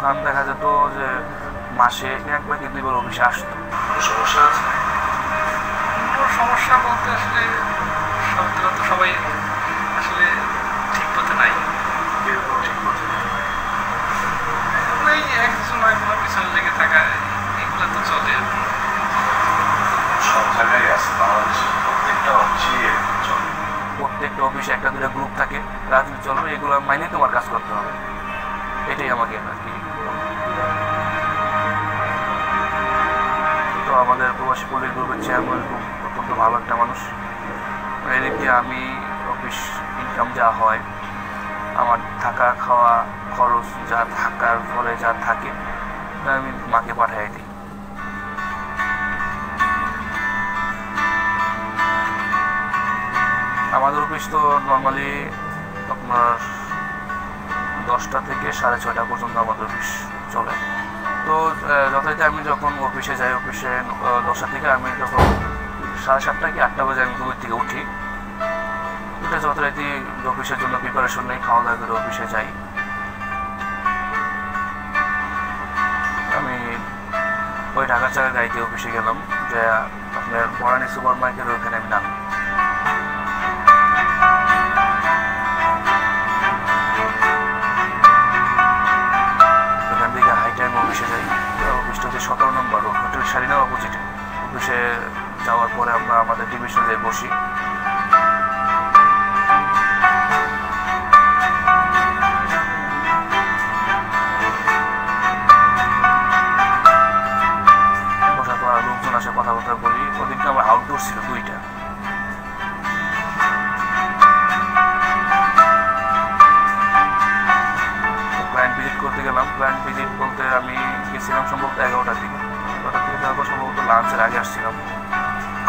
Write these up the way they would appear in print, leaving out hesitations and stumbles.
খান দেখা যেত যে মাসে একবার কি দুইবার অফিসে আসতো। সমস্যা আছে? সমস্যা বলতে আসলে তো সবাই আসলে ঠিক পথে নাই। ঠিক পথে ওই একজন একবার পিছনে লেগে থাকা এগুলো তো চলে। সব জায়গায় আছে, বাংলাদেশের প্রত্যেকটা অফিসে চলে। প্রত্যেকটা অফিসে একটা দুটো গ্রুপ থাকে, রাজনীতি চলবে, এগুলো মাইনে তোমার কাজ করতে হবে, এটাই আমাকে আর কি। তো আমাদের প্রবাসী পল্লী গ্রুপের চেয়ারম্যান খুব অত্যন্ত ভালো একটা মানুষ। এদিক দিয়ে আমি অফিস ইনকাম যা হয়, আমার থাকা খাওয়া খরচ যা থাকার পরে যা থাকে আমি মাকে পাঠিয়ে দিই। আমাদের অফিস তো নর্মালি আপনার 10টা থেকে 6:30 পর্যন্ত আমাদের অফিস চলে। তো যথারীতি আমি যখন অফিসে যাই, অফিসে 10টা থেকে আমি যখন 7:30 কি 8টা বাজে আমি ঘুমের থেকে উঠি, এটা যথারীতি অফিসের জন্য প্রিপারেশন নেই, খাওয়া দাওয়া করে অফিসে যাই। আমি ওই ঢাকা চাকা গাড়িতে অফিসে গেলাম, যে আপনার বরানি সুপার মার্কেটের ওখানে আমি নামি। ওখান থেকে হাই টাইম অফিসে যাই। অফিসটা হচ্ছে 17 নম্বর হোটেল শারিনার অপোজিটে। অফিসে যাওয়ার পরে আমরা আমাদের ডিভিশনে যাই বসি। বসার পর লোকজন আসে, কথাবার্তা বলি। ওদিনকে আমার আউটডোর ছিল 2টা। ক্লায়েন্ট ভিজিট করতে গেলাম। ক্লায়েন্ট ভিজিট বলতে আমি গেছিলাম সম্ভবত 11টার দিকে। 11টার দিকে যাওয়ার পর সম্ভবত লাঞ্চের আগে আসছিলাম।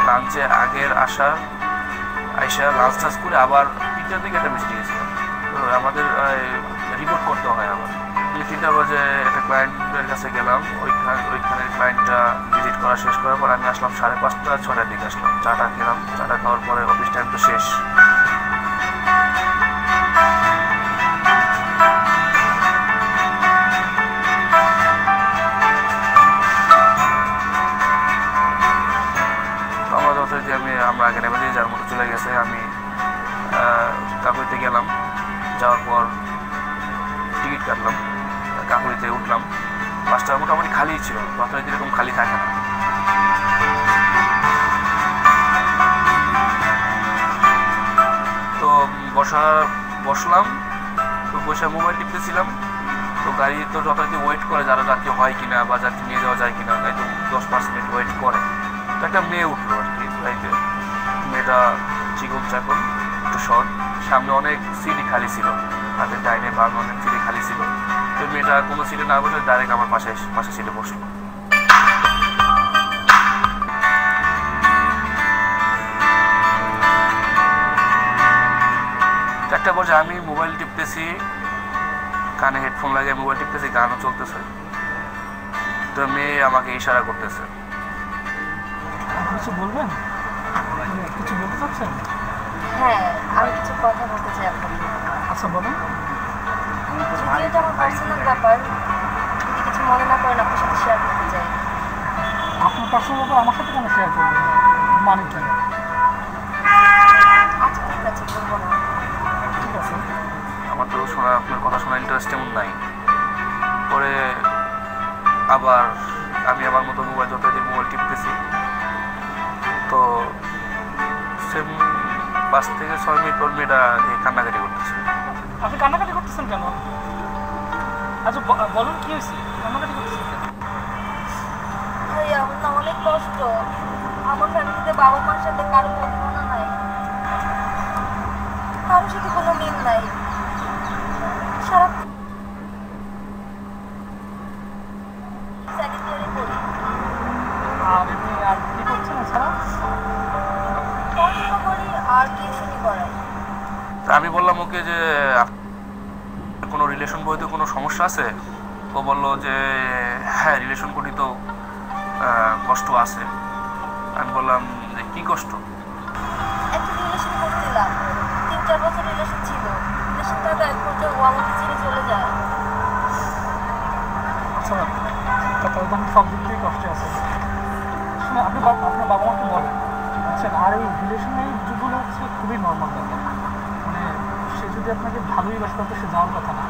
লাঞ্চে আগের আইসা লাঞ্চ টাচ করে আবার 3টার দিকে একটা মিস্টেক গেছিলাম। তো আমাদের রিপোর্ট করতে হয় আমার। 3টা বাজে একটা ক্লায়েন্টের কাছে গেলাম। ওইখানে ক্লায়েন্টটা ভিজিট করা শেষ করার পর আমি আসলাম 5:30 6টার দিকে আসলাম। চাটা খেলাম। চাটা খাওয়ার পরে অফিস টাইম তো শেষ। আমরা আগে নেমে দিয়ে যার মতো চলে গেছে। আমি কাকুরিতে গেলাম। যাওয়ার পর টিকিট কাটলাম, কাকুরিতে উঠলাম। বাসটা মোটামুটি খালি ছিল, বাসটা এরকম খালি থাকে না। তো বসলাম। তো বসে মোবাইল টিপতেছিলাম। তো গাড়ি তো যথারীতি ওয়েট করে যারা যাত্রী হয় কিনা বা যাত্রী নিয়ে যাওয়া যায় কিনা, গাড়ি তো 10-5 মিনিট ওয়েট করে। তো একটা মেয়ে উঠলো আর কি গাড়িতে। মেয়েটা চিকন চাকন, একটু শর্ট, সামনে অনেক সিটই খালি ছিল, হাতের ডাইনে বাম অনেক সিটই খালি ছিল। তো মেয়েটা কোনো সিটে না বসে ডাইরেক্ট আমার পাশে সিটে বসলো। একটা পর্যায়ে আমি মোবাইল টিপতেছি, কানে হেডফোন লাগিয়ে মোবাইল টিপতেছি, গানও চলতেছে। তো মেয়ে আমাকে ইশারা করতেছে। কিছু বলবেন? কিছু বলতে চাচ্ছেন? হ্যাঁ, আমি কিছু কথা বলতে চাই আপনাকে। আচ্ছা বলুন। এটা আমার পার্সোনাল ব্যাপার, যদি কিছু মনে না করেন আপনার সাথে শেয়ার করতে চাই। আপনার পার্সোনাল ব্যাপার আমার সাথে কেন শেয়ার করবেন? মানে কি? আচ্ছা ঠিক আছে, বলবো না। ঠিক আছে। আমার তো আপনার কথা শোনার ইন্টারেস্ট এমন নাই। পরে আবার আমি আমার মতো মোবাইল টিপতেছি। তো সেম 5 থেকে 6 মিনিট পর মেয়েটা কান্নাকাটি করতেছে। আপনি কান্নাকাটি করতেছেন কেন? আচ্ছা বলুন কি হয়েছে, কান্নাকাটি করতেছেন কেন? ভাই আমার না অনেক কষ্ট। আমার ফ্যামিলিতে বাবা মার সাথে কারো তুলনা নাই, কারোর সাথে কোনো মিল নাই। সারা আর এমনি আর কি করছেন এছাড়া? পড়াশোনা করি আর টিউশনি করাই। আমি বললাম ওকে যে কোনো রিলেশন বইতে কোনো সমস্যা আছে? ও বললো যে হ্যাঁ, রিলেশন করি তো কষ্ট আছে। আমি বললাম যে কী কষ্ট? একটা রিলেশন করছিলাম, 3-4 বছর রিলেশন ছিল। রিলেশন থাকা এক পর্যায়ে ও আমাকে ছেড়ে চলে যায়। আচ্ছা তাহলে তো আমি সব দিক থেকে কষ্টে আছে। শুনে আপনি আপনার বাবা মাকে বলেন বুঝছেন। আর এই রিলেশনের যুগগুলো হচ্ছে খুবই নর্মাল ব্যাপার, মানে সে যদি আপনাকে ভালোই বাসতে তো সে যাওয়ার কথা না।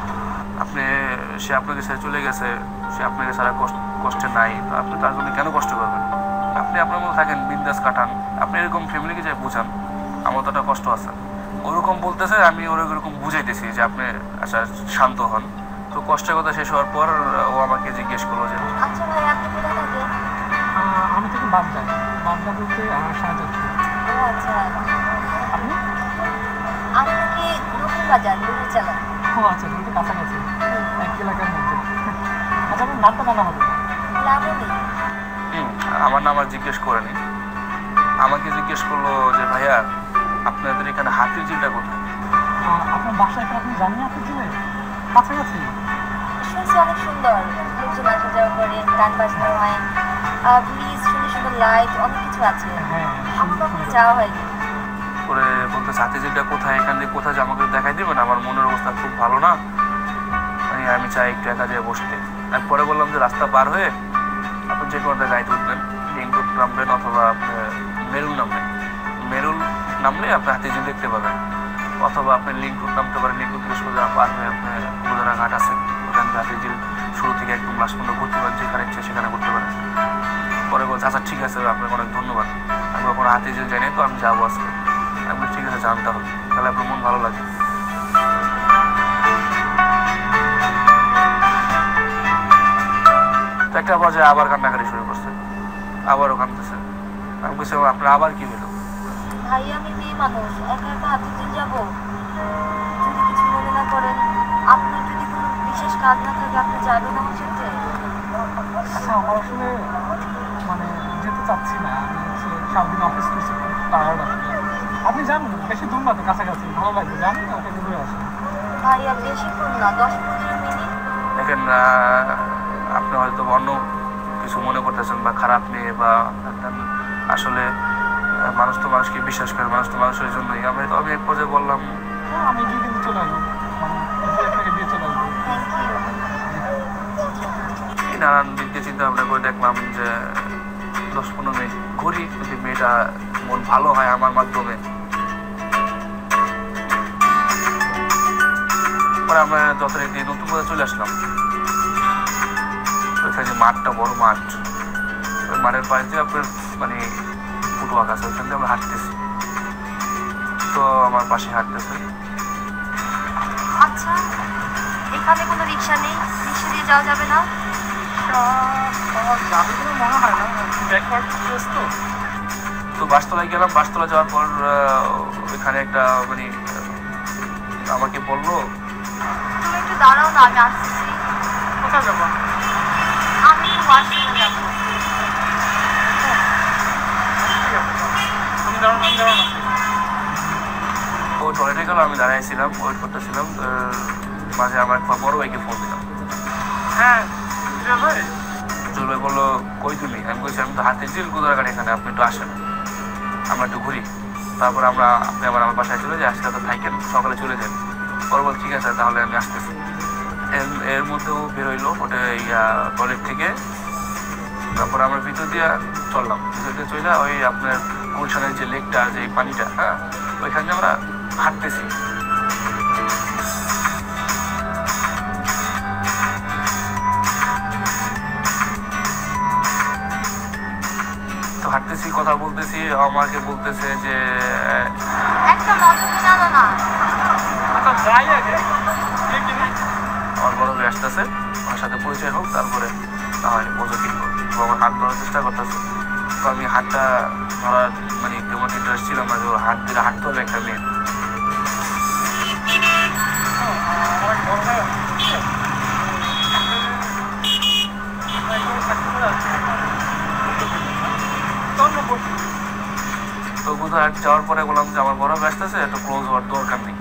সে আপনাকে ছেড়ে চলে গেছে, সে আপনাকে সারা কষ্টে নাই, তো আপনি তার জন্য কেন কষ্ট করবেন? আপনি আপনার মতো থাকেন, বিন্দাস কাটান। আপনি এরকম ফ্যামিলিকে যাই বুঝান আমার তো একটা কষ্ট আছে। ওরকম বলতেছে, আমি ওরকম বুঝাইতেছি যে আপনি আচ্ছা শান্ত হন। তো কষ্টের কথা শেষ হওয়ার পর ও আমাকে জিজ্ঞেস করলো যে আচ্ছা ভাই, আপনি কোথায় থাকেন? আমি থেকে বাগদা বলতে শাহজাদ। ও আচ্ছা, আপনি? আমি নাকি নতুন বাজার লোকের চালা। ও আচ্ছা, বলতে কাছাকাছি এক এলাকার মধ্যে। আচ্ছা আপনার নামটা জানা হবে? লাবণী। আমার নাম আর জিজ্ঞেস করেনি, আমাকে জিজ্ঞেস করলো যে ভাইয়া আপনাদের এখানে হাতির ঝিলটা কোথায়? আপনার বাসায় আপনি জানেন হাতির ঝিলে কাছাকাছি? শুনছি অনেক সুন্দর, লোকজন আসা যাওয়া করে, গান বাজনা হয়, ব্রিজ, সুন্দর সুন্দর লাইট, অনেক কিছু আছে। হ্যাঁ, আমার কখনো যাওয়া হয়নি। করে বলতেছে হাতির ঝিলটা কোথায়, এখান থেকে কোথায় যে আমাকে দেখাই দেবেন, আমার মনের অবস্থা খুব ভালো না, আমি চাই একটু একা যেয়ে বসতে। আমি পরে বললাম যে রাস্তা পার হয়ে আপনি যে কোনো গাড়িতে উঠবেন, লিঙ্ক রোড নামবেন অথবা মেরুল নামবেন। মেরুল নামলে আপনি হাতির ঝিল দেখতে পাবেন, অথবা আপনি লিঙ্ক রোড নামতে পারেন। লিঙ্ক রোড থেকে সোজা পার হয়ে আপনার গোদারা ঘাট আছে, ওখান থেকে হাতির ঝিল শুরু থেকে একদম লাস্ট পর্যন্ত ঘুরতে পারেন, যেখানে ইচ্ছে সেখানে ঘুরতে পারেন। পরে বলছে আচ্ছা ঠিক আছে, আপনাকে অনেক ধন্যবাদ, আমি কখনো হাতির ঝিল যাই নাই, তো আমি যাবো আজকে। আমি ঠিক আছে জানতে হবে, তাহলে আপনার মন ভালো লাগে। একটা পর্যায়ে আবার কান্নাকাটি শুরু করছে, আবারও কাঁদতেছে। আমি বলছি আপনার আবার কি হলো? ভাই আমি মেয়ে মানুষ, একা একা হাতির ঝিল যাবো? যদি কিছু মনে না করেন, আপনার যদি কোনো বিশেষ কাজ না থাকে, আপনি যাবেন আমার সাথে? আচ্ছা আমার আসলে মানে যেতে চাচ্ছি না, আমি হচ্ছে সারাদিন অফিস করছি, খুব টায়ার্ড আসলে। আপনি যান, বেশি দূর না তো, কাছাকাছি, ভালো লাগবে, যান ওকে ঘুরে আসেন। ভাইয়া বেশিক্ষণ না, 10-15 মিনিট। দেখেন আপনি হয়তো অন্য কিছু মনে করতেছেন বা খারাপ মেয়ে বা আসলে মানুষ তো মানুষকে বিশ্বাস করে, মানুষ তো মানুষের জন্যই। আমি এক পর্যায়ে বললাম আমি গিয়ে কিন্তু চলে আসবো, মানে আপনাকে দিয়ে চলে আসবো। Thank you. নানান দিক দিয়ে চিন্তা ভাবনা করে দেখলাম যে 10-15 মিনিট ঘুরি, যদি মেয়েটা মন ভালো হয় আমার মাধ্যমে। পরে আমরা যথারীতি নতুন করে চলে আসলাম। ওইখানে মাঠটা বড় মাঠ, ওই মাঠের পাশে দিয়ে আপনার মানে ফুটওয়াক আছে, ওইখান দিয়ে আমরা হাঁটতেছি। তো আমার পাশে হাঁটতেছে। আচ্ছা, এখানে কোনো রিক্সা নেই? রিক্সা দিয়ে যাওয়া যাবে না? যাবে কোনো মনে হয় না, ব্যাকওয়ার্ড প্লেস তো। তো বাসতলায় গেলাম, বাসতলা যাওয়ার পর ওইখানে একটা মানে আমাকে বললো তুমি একটু দাঁড়াও না, আমি আসছি। কোথায় যাবো? আমি একটু ওয়াশরুমে যাবো। আমি দাঁড়ানো ও টয়লেটে গেল, আমি দাঁড়াইছিলাম, ওয়েট করতেছিলাম। মাঝে আমার একটা বড় ভাইকে ফোন দিলাম। হ্যাঁ ভাই, জুল ভাই বললো কই তুমি? আমি বলছি আমি তো হাতির ঝিল গোদারাঘাট, এখানে আপনি একটু আসেন, আমরা একটু ঘুরি। তারপর আপনি আবার আমার বাসায় চলে যাই, আজকে তো থাকেন, সকালে চলে যান। পরে বল ঠিক আছে তাহলে আমি আসতেছি। এর মধ্যেও বেরোইলো ওটা টয়লেট থেকে। তারপর আমরা ভিতর দিয়ে চললাম, ভিতর দিয়ে চলে ওই আপনার গুলশানের যে লেকটা, যে পানিটা, হ্যাঁ ওইখানে আমরা হাঁটতেছি। তো হাঁটতেছি, কথা বলতেছি, আমাকে বলতেছে যে একটা মজা জানো না? আচ্ছা যাই আগে, আমার বড় ভাই আসতেছে, ওর সাথে পরিচয় হোক, তারপরে না হয় মজা কিনবো। তো আমার হাত ধরার চেষ্টা করতেছে। তো আমি হাতটা ধরার মানে তেমন ইন্টারেস্ট ছিলাম না, যে ওর হাত দিলে হাঁটতে হবে একটা মেয়ে। তো কোথাও যাওয়ার পরে বললাম যে আমার বড় ব্যস্ত আছে, একটু ক্লোজ হওয়ার দরকার নেই।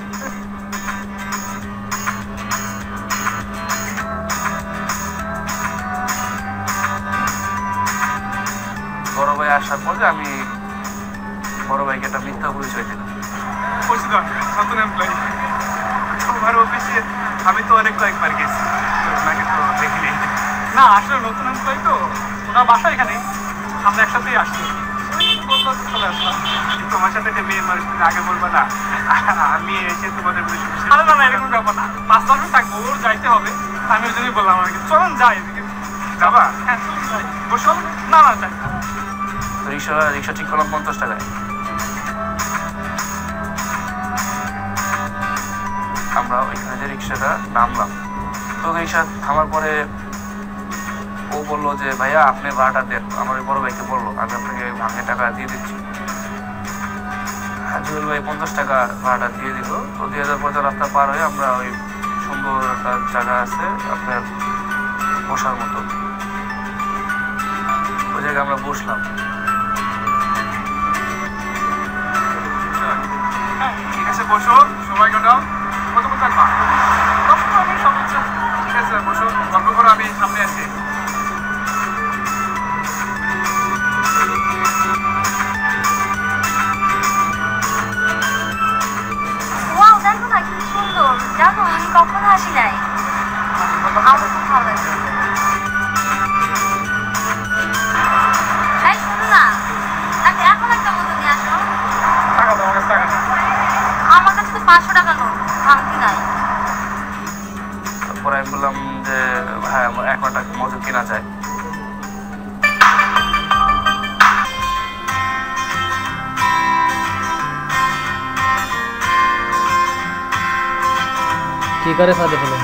বড় ভাই আসার পরে আমি বড় ভাইকে একটা মিথ্যা পরিচয় দিলাম। নতুন এমপ্লয়ি তোমার অফিসে, আমি তো অনেক কয়েকবার গেছি, ওনাকে তো দেখিনি। না আসলে নতুন এমপ্লয়ি তো, ওনার বাসা এখানে, আমরা একসাথেই আসছি। বললো তো চলে আসলাম। তোমার সাথে একটা মেয়ের মানুষ, তুমি আগে বলবা না আমি এসে তোমাদের আরে না না, এরকম ব্যাপার না, 5 মিনিট থাকবো, ওর যাইতে হবে, আমি ওই জন্যই বললাম আমাকে চলুন যাই এদিকে। যাবা? হ্যাঁ চলুন যাই। বসো। না না যাই। রিক্সা ঠিক করলাম 50 টাকায়। আমরা ওইখানে যে রিক্সাটা নামলাম, তো রিক্সা থামার পরে ও বললো যে ভাইয়া আপনি ভাড়াটা দেন। আমার বড় ভাইকে বললো আমি আপনাকে ভাঙে টাকা দিয়ে দিচ্ছি। জুয়েল ভাই 50 টাকা ভাড়াটা দিয়ে দিল। তো 2050 রাস্তা পার হয়ে আমরা ওই সুন্দর একটা জায়গা আছে আপনার বসার মতো, ওই জায়গায় আমরা বসলাম। ঠিক আছে বসো, সময় কাটাও। কতক্ষণ থাকবা? 10 মিনিট সর্বোচ্চ। ঠিক আছে বসো, গল্প করো, আমি সামনে আছি। ওয়াও, দেখো না কি সুন্দর। জানো আমি কখনো আসি নাই, আমার খুব ভালো লাগে। এই শোনো না, এখন একটা মতো নিয়ে আসো। টাকা দাও, আমার কাছে টাকা নেই। আমার কাছে তো 500 টাকা নোট, ভাঙতি নাই। তারপরে আমি বললাম যে হ্যাঁ এখন একটা মজুর কেনা যায়। কি করে সাথে বলুন?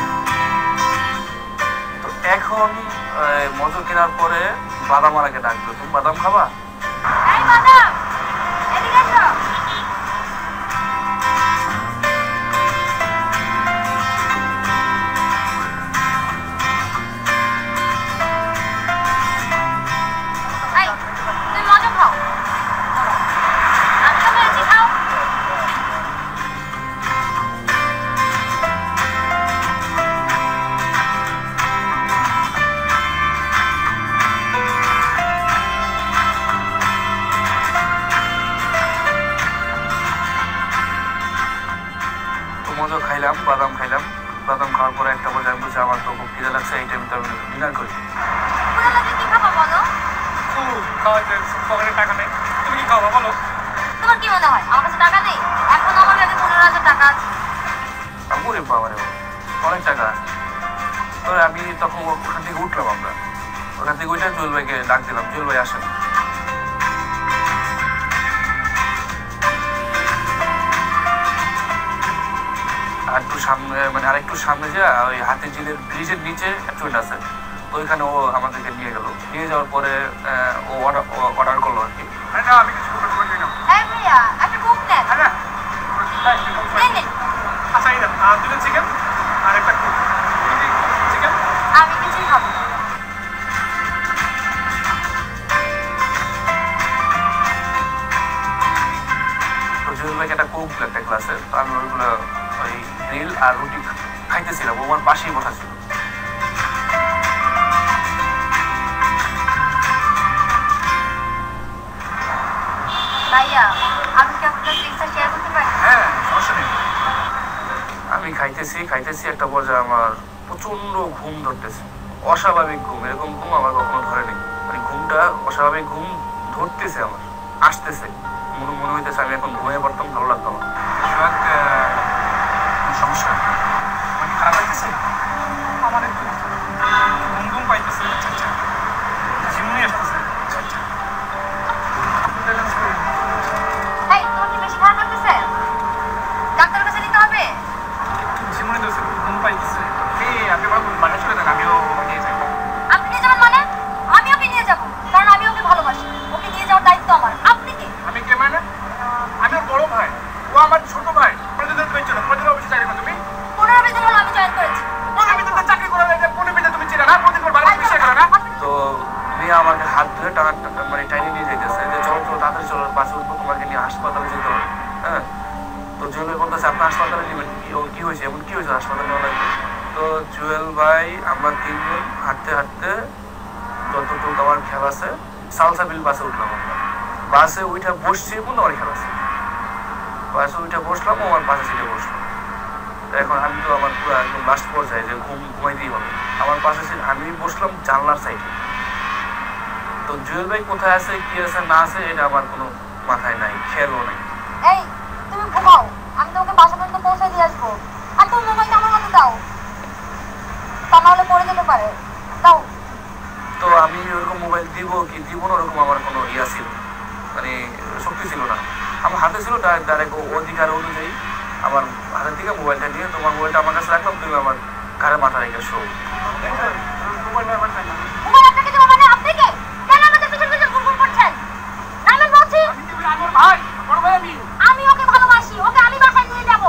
তো এখন মজুর কেনার পরে বাদাম আলাকে ডাকলো, তুমি বাদাম খাবা? এই ম্যাডাম, এদিকে এসো। এই, তুমি মজা খাও। আমি তো বলেছি খাও। মজা খাইলাম, বাদাম খাইলাম। বাদাম খাওয়ার পরে একটা পর্যায়ে বুঝে আমার তো খুব খিদে লাগছে, এই টাইমে তো আমি ডিনার করি। পুরো লাগে কি খাবো বলো? খাওয়াইতে পকেটে টাকা নেই, তুমি কি খাওয়া বলো? তোমার কি মনে হয় আমার কাছে টাকা নেই? এখন আমার কাছে 15,000 টাকা আছে। ওরে বাবারে, অনেক টাকা আছে। তো আমি তখন ওখান থেকে উঠলাম, আমরা ওখান থেকে উঠে জুয়েল ভাইকে ডাক দিলাম, জুয়েল ভাই আসেন। আর একটু সামনে মানে আরেকটু সামনে যে ওই হাতির ঝিলের ব্রিজের নিচে রেস্টুরেন্ট আছে, তো ওইখানে ও আমাদেরকে নিয়ে গেল। নিয়ে যাওয়ার পরে ও অর্ডার করলো আর কি। আরে না, আমি কিছু করতে না। এই ভাইয়া, একটা কোক দেন। আরে নেন নেন। আচ্ছা এই দেন, দুটো চিকেন আর একটা চিকেন। আমি কিছুই খাবো না। তো জুয়েল ভাইকে একটা কোক দিল একটা গ্লাসে। তো আমি ওইগুলো ওই গ্রিল আর রুটি খাইতেছিলাম, ও আমার পাশেই বসা ছিল। ভাইয়া, আমি কি আপনার ড্রিঙ্কসটা শেয়ার করতে পারি? হ্যাঁ সমস্যা নেই। আমি খাইতেছি একটা পর্যায়ে আমার প্রচন্ড ঘুম ধরতেছে, অস্বাভাবিক ঘুম। এরকম ঘুম আমার কখনো ধরেনি। মানে ঘুমটা অস্বাভাবিক ঘুম ধরতেছে, আমার আসতেছে, মনে হইতেছে আমি এখন ঘুমিয়ে পড়তাম, ভালো লাগতো আমার। সমস্যা মানে খারাপ লাগতেছে? আমার একটু ঘুম ঘুম পাইতেছে, ঝিমুনি আসতেছে। এই, তোমার কি বেশি খারাপ লাগতেছে? ডাক্তারের কাছে নিতে হবে? ঝিমুনি ধরছে, ঘুম পাইতেছে। আপনি আমার বানিয়ে চলে দেন, আমিও নিয়ে যাই। আপনি নিয়ে যাবেন মানে? আমি ওকে নিয়ে যাবো, কারণ আমি ওকে ভালোবাসি। ওকে নিয়ে যাওয়ার দায়িত্ব আমার। আপনি কে? আমি কে মানে? আমি ওর বড় ভাই, ও আমার ছোট ভাই। প্রতিদিন তুমি চলো, প্রতিদিন অফিসে চাকরি করো তুমি। 15 বেতন হলো আমি জয়েন করেছি। আমি তো চাকরি করে না, 15 বেতন তুমি চিনা না, প্রতিদিন বাড়ি অফিসে করো না। তো মেয়ে আমাকে হাত ধরে মানে টাইনে নিয়ে যেতেছে যে চলো চলো তাড়াতাড়ি চলো, বাসে উঠবো, তোমাকে নিয়ে হাসপাতালে যেতে হবে। হ্যাঁ, তো জুয়েল ভাই বলতেছে আপনি হাসপাতালে নেবেন, কি হয়েছে, এমন কি হয়েছে হাসপাতালে নেওয়া লাগবে? তো জুয়েল ভাই আমরা 3 জন হাঁটতে হাঁটতে যতটুকু আমার খেলা আছে সালসাবিল বাসে উঠলাম। আমরা বাসে উঠে বসছি, মনে আমার খেলা আছে, বাসে উঠে বসলাম, ও আমার পাশে সিটে বসলো। এখন আমি তো আমার পুরো একদম লাস্ট পর্যায়ে যে ঘুমাইতেই হবে। আমার পাশে আমি বসলাম জানলার সাইডে। তো জুয়েল ভাই কোথায় আছে, কি আছে না আছে, এটা আমার কোনো মাথায় নাই, খেয়ালও নাই। এই তুমি ঘুমাও, আমি তোমাকে বাসা পর্যন্ত পৌঁছে দিয়ে আসবো। আর তুমি মোবাইলটা আমার হাতে দাও, তা নাহলে পড়ে যেতে পারে। দাও। তো আমি ওরকম মোবাইল দিব কি দিব না ওরকম আমার কোনো ইয়া ছিল, মানে শক্তি ছিল না। আমার হাতে ছিল ডাইরেক্ট অধিকার অনুযায়ী আমার হাতের থেকে মোবাইলটা নিয়ে তোমার মোবাইলটা আমার কাছে রাখলাম, তুমি আমার ঘাড়ে মাথা রেখে শো। মোবাইল আপনাকে দেবো মানে আপনি কে? কেন আমাদের পিছন পিছন ঘুরঘুর করছেন? নামেন বলছি। আমি ওকে ভালোবাসি, ওকে আমি বাসায় নিয়ে যাব।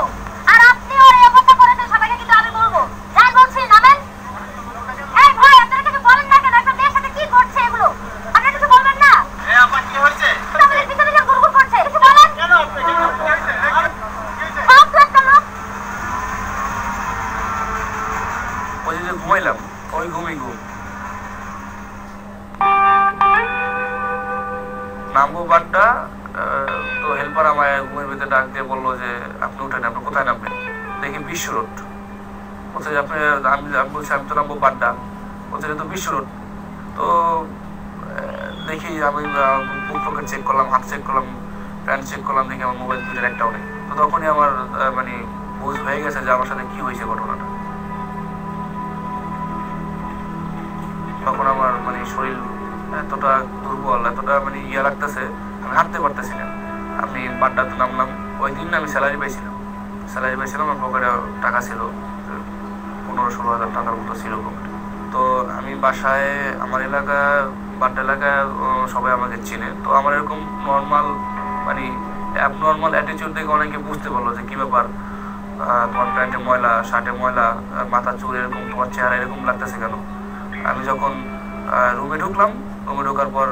আর আপনি ওর এই অবস্থা করেছেন সবাইকে কিন্তু আমি বলবো। যাই বলছি নামেন। এই ভাই আপনারা কিছু বলেন না কেন? একটা মেয়ের সাথে কি করছে এগুলো? আপনারা কিছু বলবেন না? আপা কি হয়েছে? আমাদের পিছন পিছন ঘুরঘুর করছে, কিছু বলেন। কেন আপনি কি হয়েছে? সব তো একটা লোক। ওই যে ঘুমাইলাম, ওই ঘুমই ঘুম। নামবো বাড্ডা, তো হেল্পার আমার ঘুমের ভিতরে ডাক দিয়ে বললো যে আপনি উঠেন, আপনি কোথায় নামবেন? দেখি বিশ্ব রোড। বলছে যে আপনি, আমি বলছি আমি তো নামবো বাড্ডা। বলছে যে তো বিশ্ব রোড। তো দেখি আমি বুক পকেট চেক করলাম, হাত চেক করলাম, প্যান্ট চেক করলাম, দেখি আমার মোবাইল দুটোর একটাও নেই। তো তখনই আমার মানে বুঝ হয়ে গেছে যে আমার সাথে কি হয়েছে ঘটনাটা। তখন আমার মানে শরীর এতটা দুর্বল, এতটা মানে ইয়া লাগতেছে, আমি হাঁটতে পারতেছি না। আমি বাড্ডাতে নামলাম। ওই দিন আমি স্যালারি পাইছিলাম, আমার পকেটে টাকা ছিল 15-16 হাজার টাকার মতো ছিল পকেটে। তো আমি বাসায়, আমার এলাকা বাড্ডা এলাকায় সবাই আমাকে চিনে। তো আমার এরকম নর্মাল মানে অ্যাবনর্মাল অ্যাটিটিউড দেখে অনেকে বুঝতে পারলো যে কী ব্যাপার, তোমার প্যান্টে ময়লা, শার্টে ময়লা, মাথা চুল এরকম, তোমার চেহারা এরকম লাগতেছে কেন? আমি যখন রুমে ঢুকলাম, রুমে ঢোকার পর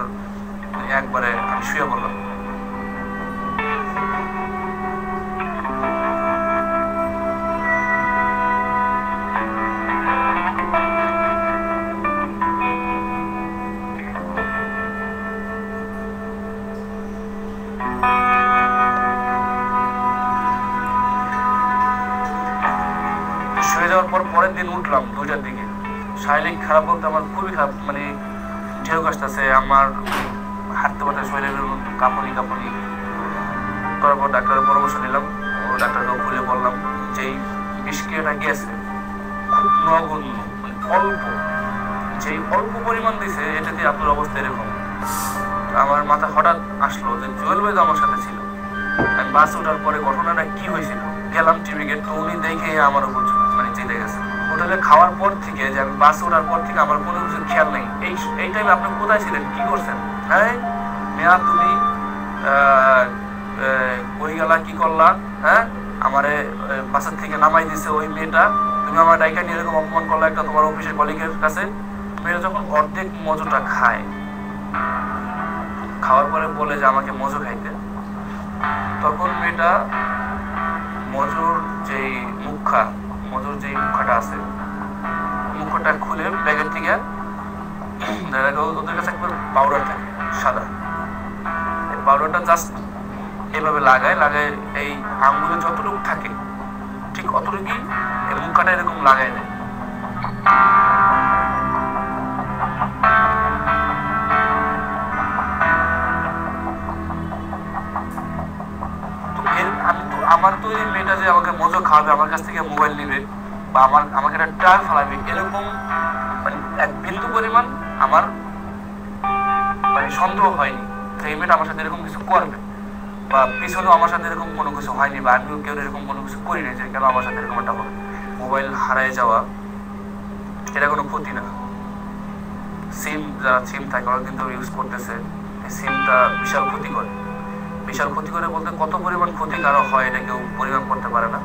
একবারে আমি শুয়ে পড়লাম। শুয়ে যাওয়ার পর পরের দিন উঠলাম 2টার দিকে। শারীরিক খারাপ বলতে আমার খুবই খারাপ, মানে ঢেউ আসতেছে, আমার হাঁটতে পারতে শরীরের কাঁপুনি। তারপর ডাক্তারের পরামর্শ নিলাম, ও ডাক্তারকে খুলে বললাম যে বিষক্রিয়াটা গেছে খুব নগণ্য, মানে অল্প, যেই অল্প পরিমাণ দিছে এটাতে আপনার অবস্থা এরকম। আমার মাথা হঠাৎ আসলো যে জুয়েল ভাই তো আমার সাথে ছিল। আমি বাস ওঠার পরে ঘটনাটা কি হয়েছিল গেলাম টিভি গেট, তো উনি দেখে আমার উপর মানে চেতে গেছে। হোটেলে খাওয়ার পর থেকে, যে আমি বাস ওঠার পর থেকে আমার কোনো কিছু খেয়াল নেই। এই টাইমে আপনি কোথায় ছিলেন, কি করছেন? হ্যাঁ মেয়া তুমি কই গেলা, কি করলা? হ্যাঁ আমারে বাসার থেকে নামাই দিছে ওই মেয়েটা, তুমি আমার ডাইকা নিয়ে এরকম অপমান করলা একটা তোমার অফিসের কলিগের কাছে। মেয়েটা যখন অর্ধেক মজুটা খায়, খাওয়ার পরে বলে যে আমাকে মজু খাইতে, তখন মেয়েটা মজুর যেই মুখাটা আছে, মুখটা খুলে ব্যাগের থেকে ওদের কাছে একবার পাউডার থাকে সাদা, এই পাউডারটা জাস্ট এভাবে লাগায় এই আঙ্গুলে যতটুকু থাকে ঠিক অতটুকুই এই মুখাটা এরকম লাগাই দেয়। আমার তো এই মেয়েটা যে আমাকে মজা খাওয়াবে, আমার কাছ থেকে মোবাইল নিবে বা আমাকে একটা ট্রায়াল ফেলাবে, এরকম মানে এক বিন্দু পরিমাণ আমার মানে সন্দেহ হয়নি যে এই মেয়েটা আমার সাথে এরকম কিছু করবে, বা পিছনেও আমার সাথে এরকম কোনো কিছু হয়নি, বা আমিও কেউ এরকম কোনো কিছু করিনি যে কেন আমার সাথে এরকম একটা হবে। মোবাইল হারায় যাওয়া এটা কোনো ক্ষতি না। যারা সিম থাকে ওরা কিন্তু ইউজ করতেছে, এই সিমটা বিশাল ক্ষতি করে বলতে কত পরিমাণ ক্ষতিকারক হয় এটা কেউ পরিমাপ করতে পারে না।